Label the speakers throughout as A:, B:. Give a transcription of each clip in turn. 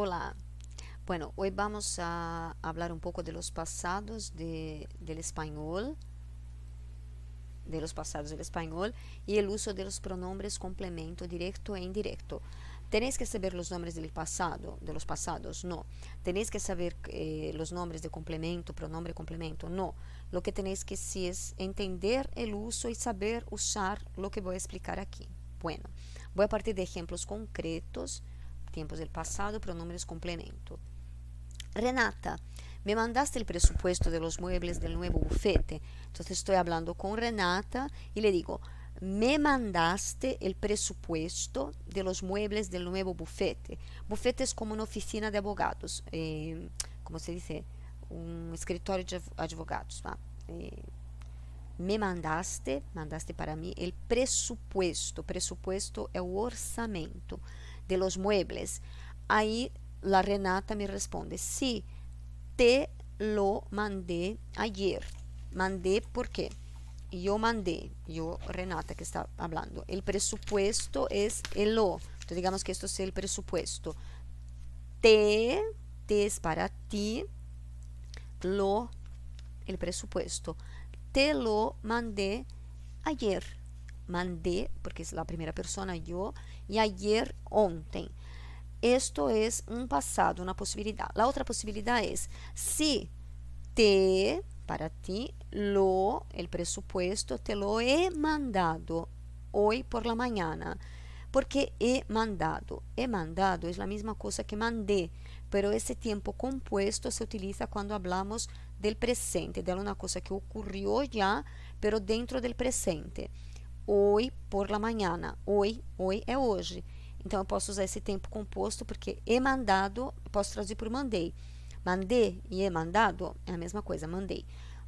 A: Hola, bueno, hoy vamos a hablar un poco de los pasados del español, y el uso de los pronombres complemento directo e indirecto. ¿Tenéis que saber los nombres del pasado, de los pasados? No. ¿Tenéis que saber los nombres de complemento, pronombre complemento? No. Lo que tenéis que sí es entender el uso y saber usar lo que voy a explicar aquí. Bueno, voy a partir de ejemplos concretos, tiempos del pasado, pronombres complemento. Renata, me mandaste el presupuesto de los muebles del nuevo bufete. Entonces estoy hablando con Renata y le digo, me mandaste el presupuesto de los muebles del nuevo bufete. Bufete es como una oficina de abogados, como se dice, un escritorio de advogados. ¿Va? Me mandaste para mí el presupuesto. Presupuesto es el orçamento de los muebles. Ahí la Renata me responde, sí, te lo mandé ayer. Mandé, ¿por qué? Yo Renata que está hablando, el presupuesto es el lo. Entonces digamos que esto es el presupuesto. Te es para ti, el presupuesto. Te lo mandé ayer. Mandé, porque es la primera persona yo, y ayer, ontem. Esto es un pasado, una posibilidad. La otra posibilidad es, si te, para ti, el presupuesto, te lo he mandado hoy por la mañana. Porque he mandado es la misma cosa que mandé, pero ese tiempo compuesto se utiliza cuando hablamos del presente, de una cosa que ocurrió ya, pero dentro del presente. Hoy por la mañana, hoy é hoje. Então eu posso usar esse tempo composto porque he mandado, posso traduzir por mandei. Mandei e he mandado é a mesma coisa, mandei.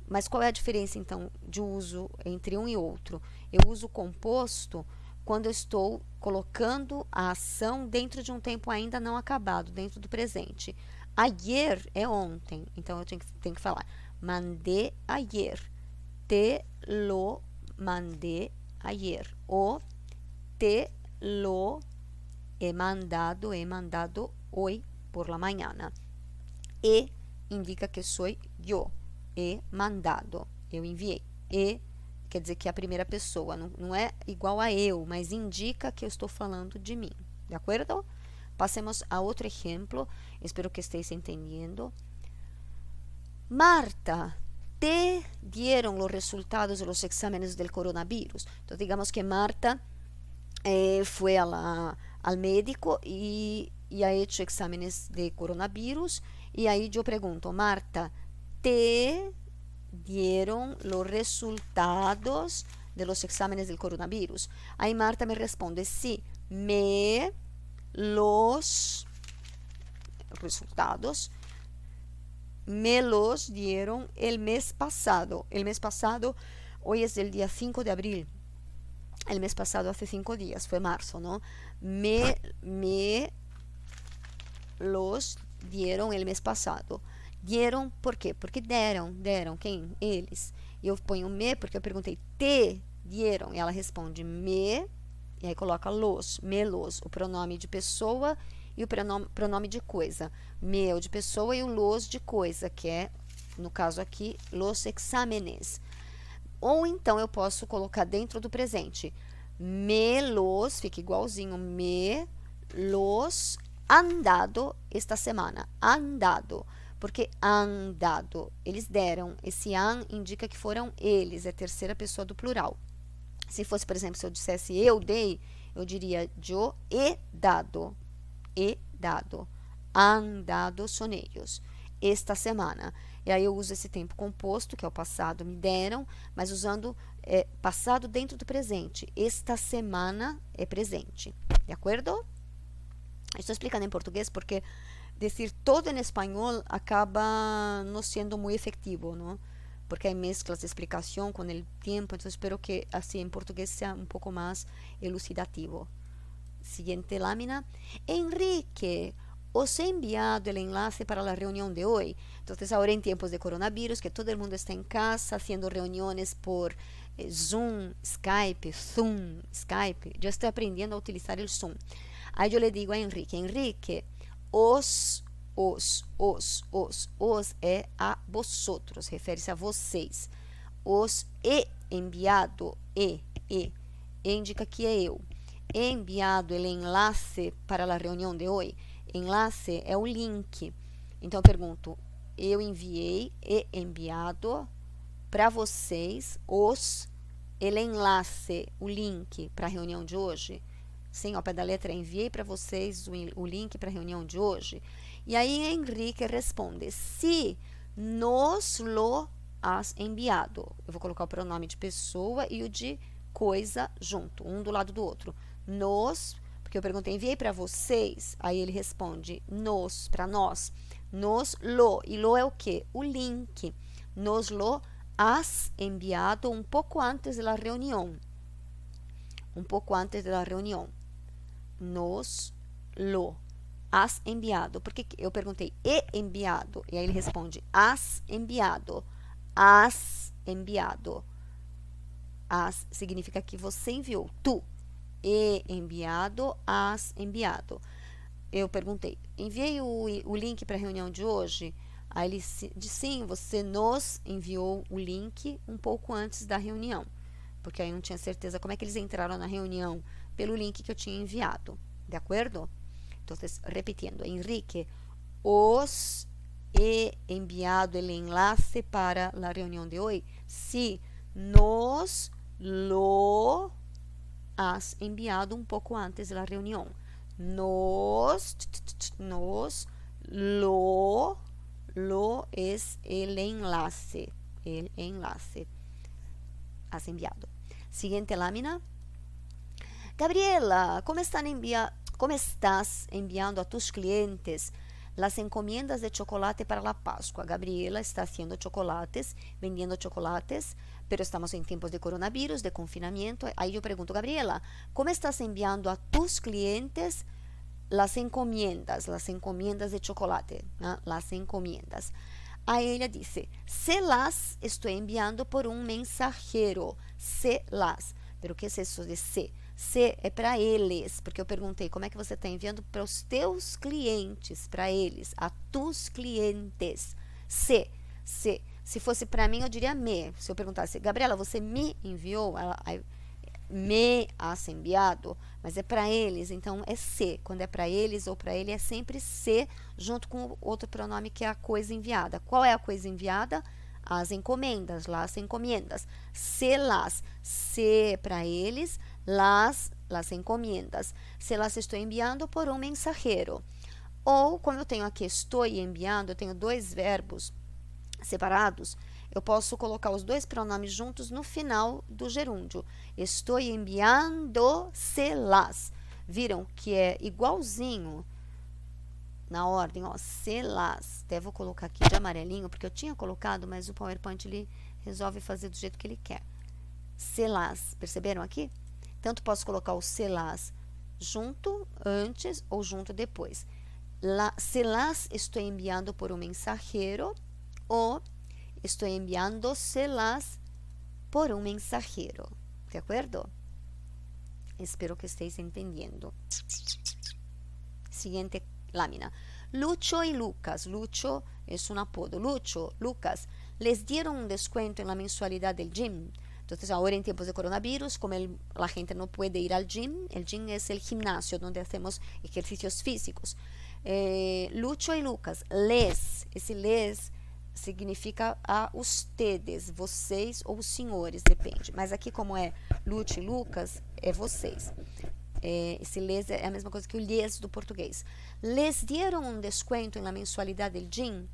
A: Mas qual é a diferença então de uso entre um e outro? Eu uso o composto quando eu estou colocando a ação dentro de um tempo ainda não acabado, dentro do presente. Ayer é ontem, então eu tenho que falar mandé ayer, te lo mandé ayer, ou te lo he mandado hoy por la mañana. E indica que sou eu, he mandado, eu enviei. E quer dizer que é a primeira pessoa, não é igual a eu, mas indica que eu estou falando de mim, de acordo? Passemos a outro exemplo, espero que estéis entendendo. Marta, te dieron los resultados de los exámenes del coronavirus. Entonces digamos que Marta fue al médico y ha hecho exámenes de coronavirus, y ahí yo pregunto, Marta, ¿te dieron los resultados de los exámenes del coronavirus? Ahí Marta me responde, sí, los resultados me los dieron el mes pasado. El mes pasado, hoy es el día 5 de abril. El mes pasado, hace 5 días, fue marzo, ¿no? Me los dieron el mes pasado. Dieron, ¿por qué? Porque deram, quem? Eles. E eu ponho me porque eu perguntei, te dieron? E ela responde, me, e aí coloca me los, o pronome de pessoa e o pronome de coisa. Me de pessoa e o los de coisa, que é, no caso aqui, los exámenes. Ou então eu posso colocar dentro do presente. Me los, fica igualzinho, me los han dado esta semana. Han dado, porque han dado, eles deram. Esse han indica que foram eles, é terceira pessoa do plural. Se fosse, por exemplo, se eu dissesse eu dei, eu diria yo he dado. He dado. Han dado son ellos. Esta semana. E aí eu uso esse tempo composto, que é o passado, me deram, mas usando passado dentro do presente. Esta semana é presente. De acordo? Estou explicando em português porque dizer todo em espanhol acaba não sendo muito efetivo, não? Porque hay mezclas de explicación con el tiempo, entonces espero que así en portugués sea un poco más elucidativo. Siguiente lámina. Enrique, os he enviado el enlace para la reunión de hoy. Entonces ahora en tiempos de coronavirus, que todo el mundo está en casa haciendo reuniones por Zoom, Skype, Zoom, Skype. Yo estoy aprendiendo a utilizar el Zoom. Aí eu le digo a Enrique, os é a vosotros, refere-se a vocês. Os he enviado, indica que é eu. He enviado el enlace para a reunião de hoje. Enlace é o link. Então eu pergunto, eu enviei, he enviado para vocês el enlace, o link para a reunião de hoje. Sim, ao pé da letra, enviei para vocês o link para a reunião de hoje. E aí Henrique responde, se nos lo has enviado. Eu vou colocar o pronome de pessoa e o de coisa junto, um do lado do outro. Nos, porque eu perguntei, enviei para vocês? Aí ele responde, nos, para nós. Nos lo, e lo é o quê? O link. Nos lo has enviado um pouco antes da reunião. Um pouco antes da reunião. Nos lo has enviado. Porque eu perguntei, he enviado. E aí ele responde, has enviado. Has enviado. Has significa que você enviou. Tu. He enviado, has enviado. Eu perguntei, enviei o link para a reunião de hoje? Aí ele disse, sim, você nos enviou o link um pouco antes da reunião. Porque aí eu não tinha certeza como é que eles entraram na reunião pelo link que eu tinha enviado. De acordo? Então, repetindo, Henrique, os he enviado el enlace para a reunião de hoje? Sí, nos lo has enviado um pouco antes da reunião. Nos lo es el enlace. El enlace. Has enviado. Siguiente lámina. Gabriela, ¿cómo estás enviando a tus clientes las encomiendas de chocolate para la Pascua? Gabriela está haciendo chocolates, vendiendo chocolates, pero estamos en tiempos de coronavirus, de confinamiento. Ahí yo pregunto, Gabriela, ¿cómo estás enviando a tus clientes las encomiendas de chocolate? ¿No? Las encomiendas. Aí ella dice, se las estoy enviando por un mensajero. Se las. Pero que é isso de se? Se é para eles, porque eu perguntei como é que você está enviando para os teus clientes, para eles, a tus clientes. Se fosse para mim, eu diria me. Se eu perguntasse, Gabriela, você me enviou? Me has enviado, mas é para eles, então é se. Quando é para eles ou para ele, é sempre se, junto com outro pronome que é a coisa enviada. Qual é a coisa enviada? As encomendas, las encomiendas. Se las, se para eles, las encomiendas. Se las estou enviando por um mensajero. Ou, como eu tenho aqui estou enviando, eu tenho dois verbos separados, eu posso colocar os dois pronomes juntos no final do gerúndio. Estou enviando-se-las. Viram que é igualzinho na ordem, ó, se-las. Até vou colocar aqui de amarelinho, porque eu tinha colocado, mas o PowerPoint ele resolve fazer do jeito que ele quer. Se-las, perceberam aqui? Tanto posso colocar o se-las junto antes ou junto depois. Se-las estou enviando por um mensajero ou estou enviando-se-las por um mensajero. De acordo? Espero que estéis entendendo. Siguiente lámina. Lucho y Lucas. Lucho es un apodo. Lucho, Lucas, les dieron un descuento en la mensualidad del gym. Entonces, ahora en tiempos de coronavirus, como la gente no puede ir al gym, el gym es el gimnasio donde hacemos ejercicios físicos. Lucho y Lucas, les, esse les significa a ustedes, vocês ou os senhores, depende. Mas aqui, como é Lucho e Lucas, é vocês. Esse les é a mesma coisa que o lhes do português. Les dieron um descuento na mensualidade del gym?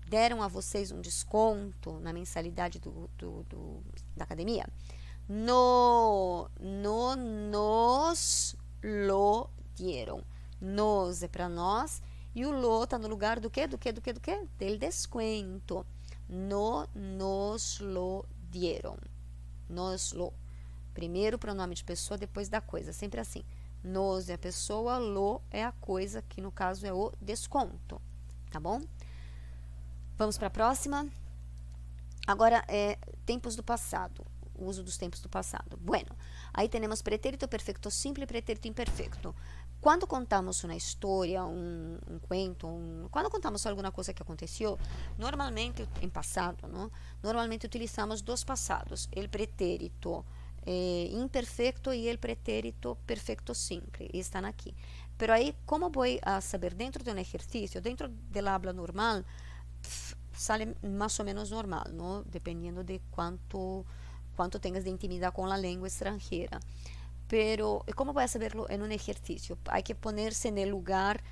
A: Deram a vocês um desconto na mensalidade da academia? No nos lo dieron. Nos é para nós e o lo está no lugar do quê? Do quê? Del descuento. No nos lo dieron. Nos lo. Primeiro o pronome de pessoa, depois da coisa. Sempre assim. Nos é a pessoa, lo é a coisa, que no caso é o desconto. Tá bom? Vamos para a próxima. Agora, tempos do passado. O uso dos tempos do passado. Bueno, aí temos pretérito perfeito simples e pretérito imperfeito. quando contamos uma história, um cuento, quando contamos alguma coisa que aconteceu, normalmente, em passado, não? Normalmente utilizamos dois passados, o pretérito imperfeito e o pretérito perfeito simple, estão aqui. Pero aí, como vou a saber dentro de um exercício, dentro do habla normal, sale mais ou menos normal, não? Dependendo de quanto tengas de intimidade com a língua estrangeira. Pero, ¿cómo voy a saberlo en un ejercicio? Hay que ponerse en el lugar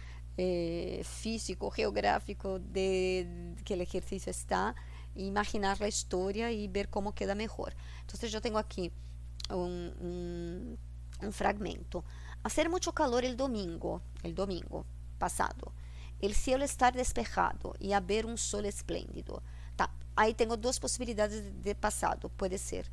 A: físico, geográfico de que el ejercicio está, imaginar la historia y ver cómo queda mejor. Entonces yo tengo aquí un fragmento. Hacer mucho calor el domingo pasado. El cielo estar despejado y haber un sol espléndido. Tá, aí tenho duas possibilidades de passado. Pode ser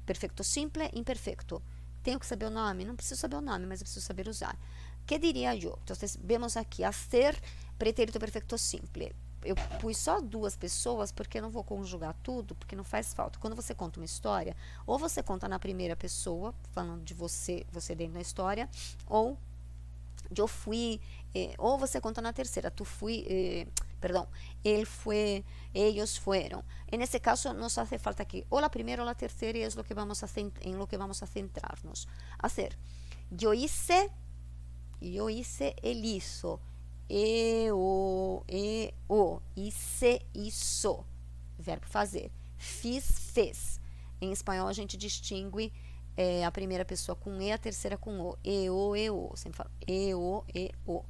A: perfeito simple, imperfeito. Tenho que saber o nome? Não preciso saber o nome, mas eu preciso saber usar. Que diria eu? Então, vemos aqui, hacer pretérito perfeito simple. Eu pus só duas pessoas, porque eu não vou conjugar tudo, porque não faz falta. Quando você conta uma história, ou você conta na primeira pessoa, falando de você dentro da história, ou eu fui, ou você conta na terceira, tu fui, perdão, ele foi, ellos fueron. En este caso nos hace falta aquí o la primera o la tercera y es lo que vamos a en lo que vamos a centrarnos. Hacer, yo hice, él hizo, o, hice, hizo, verbo fazer, fiz, fez. Em espanhol a gente distingue a primeira pessoa com e, a terceira com o. Eu, sempre falo eu, o.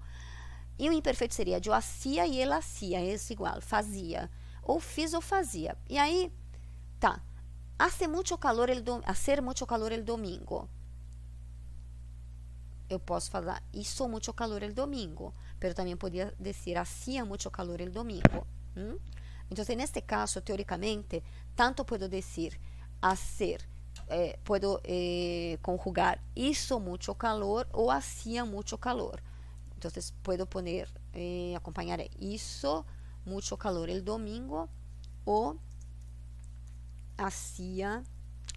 A: E o imperfeito seria eu hacía e ele hacía, esse igual, fazia. Ou fiz ou fazia. E aí, tá. Hacer mucho calor el domingo. Eu posso falar, hizo mucho calor el domingo. Pero também podia dizer, hacía mucho calor el domingo. Então, neste caso, teoricamente, tanto puedo dizer hacer, puedo conjugar hizo mucho calor ou hacía mucho calor. Entonces puedo poner, acompañaré, hizo mucho calor el domingo o hacía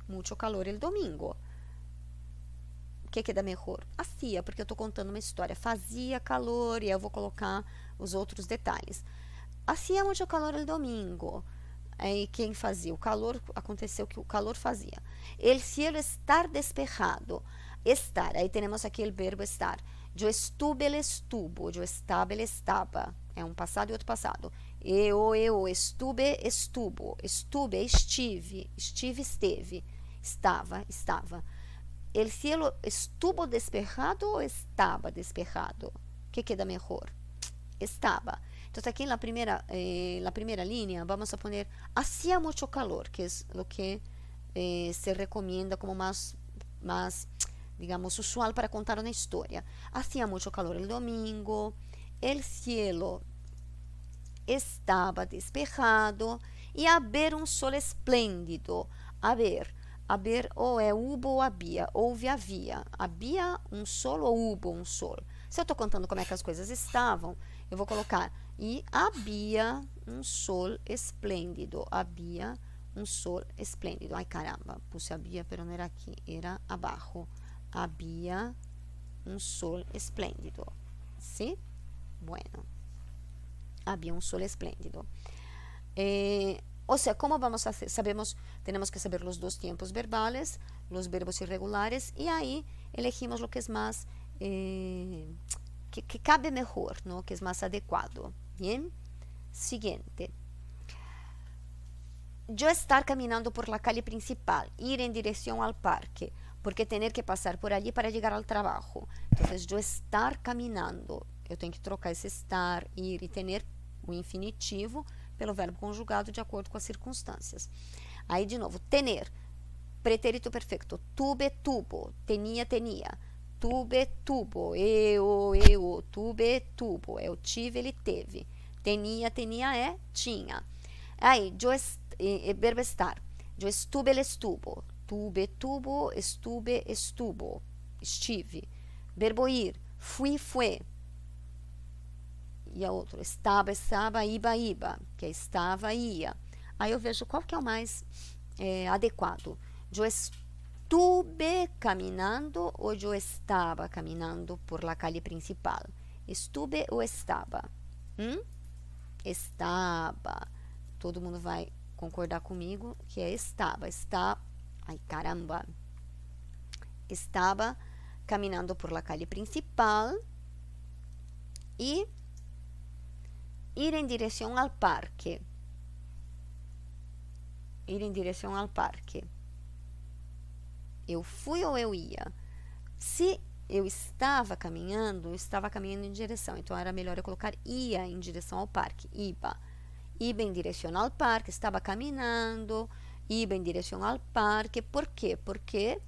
A: mucho calor el domingo. O que queda melhor? Hacía, porque eu estou contando uma história. Fazia calor e eu vou colocar os outros detalhes. Hacía mucho calor el domingo. Aí quem fazia? O calor, aconteceu que o calor fazia. El cielo estar despejado. Estar, aí temos aqui o verbo estar. Eu estuve, ele estuvo. Eu estava, ele estava. É um passado e outro passado. Eu, estuve, estuvo. Estuve, estive. Estive, esteve. Estava. El cielo estuvo despejado ou estava despejado? O que queda melhor? Estava. Então, aqui na primeira linha, vamos a poner hacía mucho calor, que é o que se recomenda como mais, digamos, usual para contar uma história. Hacía mucho calor el domingo, el cielo estaba despejado e haber um sol esplêndido. Haber ou é hubo ou havia, houve, havia. Havia um sol ou hubo um sol. Se eu estou contando como é que as coisas estavam, eu vou colocar e havia um sol esplêndido. Havia um sol esplêndido. Ai, caramba, puse havia, pero não era aqui, era abaixo. Había un sol espléndido. ¿Sí? Bueno. Había un sol espléndido. O sea, ¿cómo vamos a hacer? Tenemos que saber los dos tiempos verbales, los verbos irregulares, y ahí elegimos lo que es más, que cabe mejor, ¿no? Que es más adecuado. Bien. Siguiente. Yo estar caminando por la calle principal, ir en dirección al parque, porque tener que passar por ali para chegar ao trabalho. Então, eu estar caminhando, eu tenho que trocar esse estar, ir e ter o infinitivo pelo verbo conjugado de acordo com as circunstâncias. Aí, de novo, tener, pretérito perfeito, tuve, tuvo, tenía, tuve, tuvo, eu, tuve, tuvo, eu tive, ele teve, tenía, é tinha. Aí, verbo estar, eu estuve, ele estuvo, tuve, tuvo, estuve, estuvo, estive. Verbo ir, fui, fue. E a outra, estava, iba, que é estava, ia. Aí eu vejo qual que é o mais adequado. Eu estuve caminando ou eu estava caminando por la calle principal? Estuve ou estava? Estava. Todo mundo vai concordar comigo que é estava. Está. Ai, caramba. Estava caminando por la calle principal e ir em direção ao parque. Ir em direção ao parque. Eu fui ou eu ia? Se eu estava caminhando em direção. Então era melhor eu colocar ia em direção ao parque. Iba. Iba em direção ao parque. Estava caminhando. Iba em direção ao parque. ¿Por quê? Porque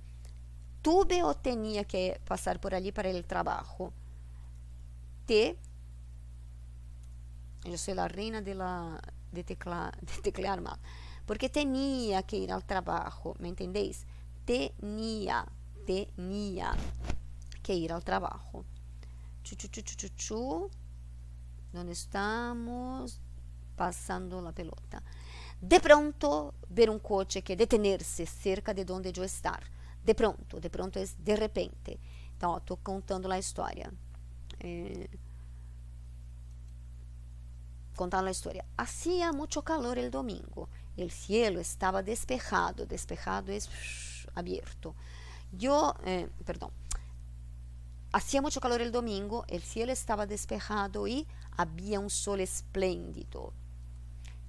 A: tuve ou tinha que passar por ali para o trabalho. Eu sou a reina de teclear mal. Porque tinha que ir ao trabalho. ¿Me entendéis? Tenía que ir al trabajo. ¿Dónde estamos? Pasando la pelota. De pronto, ver un coche que detenerse cerca de donde yo estar. De pronto es de repente. Então, estou contando a história. Contando a história. Hacía mucho calor el domingo. El cielo estaba despejado. Despejado es abierto. Hacía mucho calor el domingo, el cielo estaba despejado y había un sol espléndido.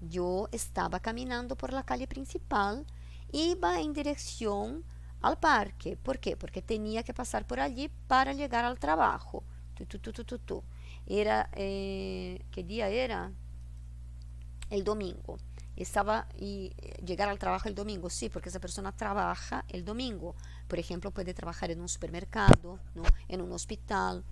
A: Yo estaba caminando por la calle principal, iba en dirección al parque. ¿Por qué? Porque tenía que pasar por allí para llegar al trabajo. Era, ¿qué día era? El domingo. Llegar al trabajo el domingo, sí, porque esa persona trabaja el domingo. Por ejemplo, puede trabajar en un supermercado, ¿no? En un hospital,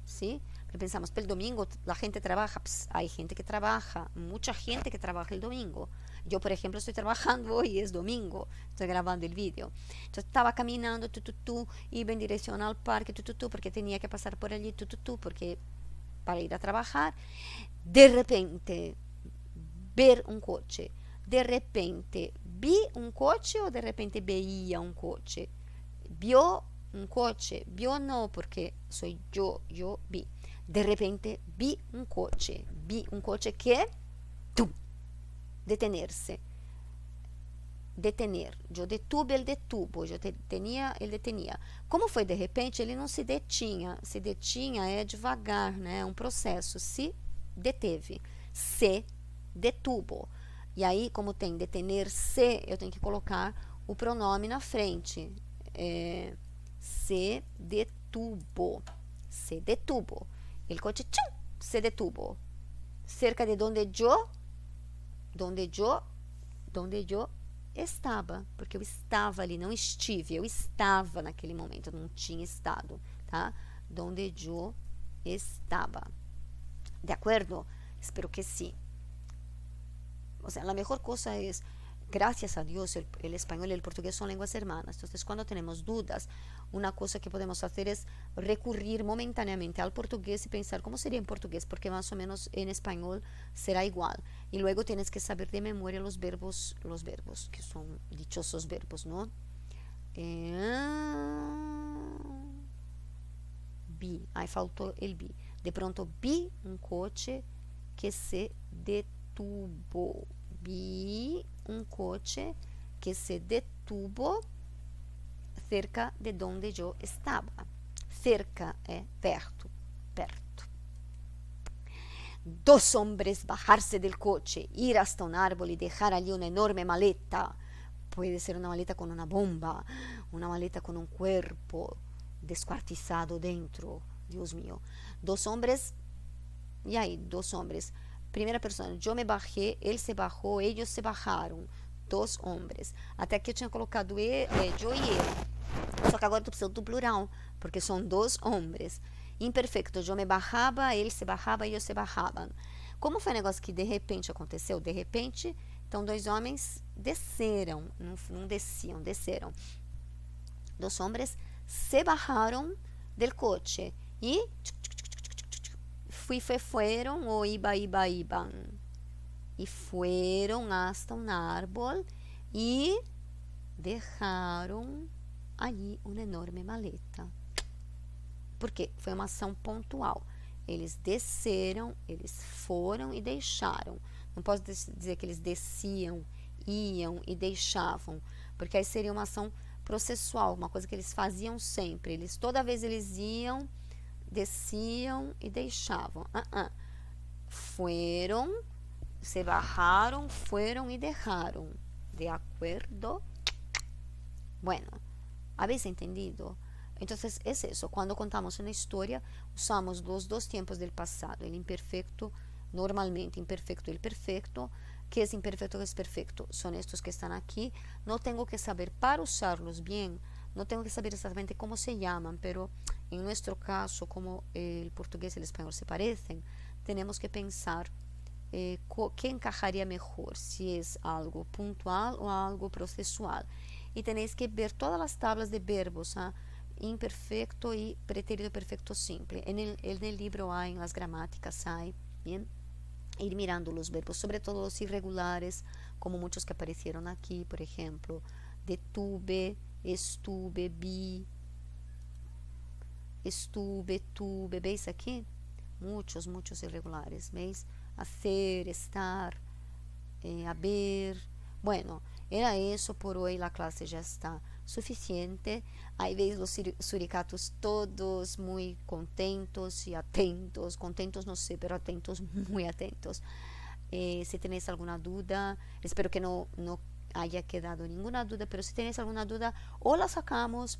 A: ¿sí? Pero pensamos, el domingo la gente trabaja. Hay gente que trabaja, mucha gente que trabaja el domingo. Yo, por ejemplo, estoy trabajando hoy, es domingo, estoy grabando el vídeo. Entonces estaba caminando, iba en dirección al parque, porque tenía que pasar por allí, porque para ir a trabajar. De repente, ver un coche. De repente vi un coche o de repente veía un coche. Vio un coche. Vio no, porque soy yo vi. De repente vi un coche. Vi un coche que detenerse. Detener. Yo detuve, ele detuvo. Eu detenía, ele detenía. Como foi de repente, ele não se detinha. Se detinha é devagar, né? É um processo. Se deteve. Se detuvo. E aí, como tem detener-se, eu tenho que colocar o pronome na frente. Se detuvo. Se detuvo. El coche se detuvo. Cerca de donde yo estava. Porque eu estava ali, não estive. Eu estava naquele momento, eu não tinha estado, tá? Donde yo estava. De acuerdo? Espero que sim. O sea, la mejor cosa es, gracias a Dios, el español y el portugués son lenguas hermanas. Entonces, cuando tenemos dudas, una cosa que podemos hacer es recurrir momentáneamente al portugués y pensar cómo sería en portugués, porque más o menos en español será igual. Y luego tienes que saber de memoria los verbos, que son dichosos verbos, ¿no? Vi, ahí faltó el vi. De pronto vi un coche que se detuvo. Vi un coche que se detuvo cerca de donde yo estaba. Cerca é perto, perto. Dos hombres bajarse del coche, ir hasta un árbol y dejar allí una enorme maleta. Puede ser una maleta con una bomba, una maleta con un cuerpo descuartizado dentro. Dios mío. Dos hombres, y hay dos hombres. Primeira pessoa, eu me bajei, ele se bajou, eles se bajaram. Dos homens. Até aqui eu tinha colocado eu e ele. Só que agora estou precisando do plural, porque são dos homens. Imperfeito, eu me bajava, ele se bajava e eles se bajavam. Como foi um negócio que de repente aconteceu? De repente, então dois homens desceram, não desciam, desceram. Dos homens se bajaram del coche e fueron o iban y fueron hasta un árbol y dejaron ali uma enorme maleta. Porque foi uma ação pontual. Eles desceram, eles foram e deixaram. Não posso dizer que eles desciam, iam e deixavam, porque aí seria uma ação processual, uma coisa que eles faziam sempre. Eles toda vez eles iam, desciam e deixavam. Fueron, se bajaron, fueron y dejaron. ¿De acuerdo? Bueno, ¿habéis entendido? Entonces es eso, cuando contamos una historia usamos los dos tiempos del pasado, el imperfecto, normalmente imperfecto y el perfecto. ¿Qué es imperfecto? ¿Qué es perfecto? Son estos que están aquí. No tengo que saber, para usarlos bien, no tengo que saber exactamente cómo se llaman, pero en nuestro caso, como el portugués y el español se parecen, tenemos que pensar qué encajaría mejor, si es algo puntual o algo procesual. Y tenéis que ver todas las tablas de verbos, imperfecto y pretérito perfecto simple. En el libro hay, en las gramáticas hay, bien, ir mirando los verbos, sobre todo los irregulares, como muchos que aparecieron aquí, por ejemplo, detuve, estuve, vi, estuve, tuve, ¿veis aquí? Muchos irregulares, ¿veis? Hacer, estar, haber. Bueno, era eso por hoy, la clase ya está suficiente. Ahí veis los suricatos todos muy contentos y atentos, contentos no sé, pero atentos, muy atentos. Si tenéis alguna duda, espero que no haya quedado ninguna duda, pero si tenéis alguna duda, o la sacamos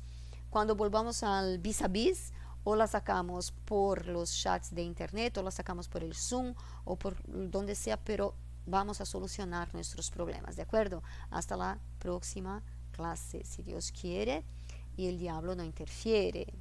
A: cuando volvamos al vis a vis, o la sacamos por los chats de internet, o la sacamos por el Zoom, o por donde sea, pero vamos a solucionar nuestros problemas, ¿de acuerdo? Hasta la próxima clase, si Dios quiere y el diablo no interfiere.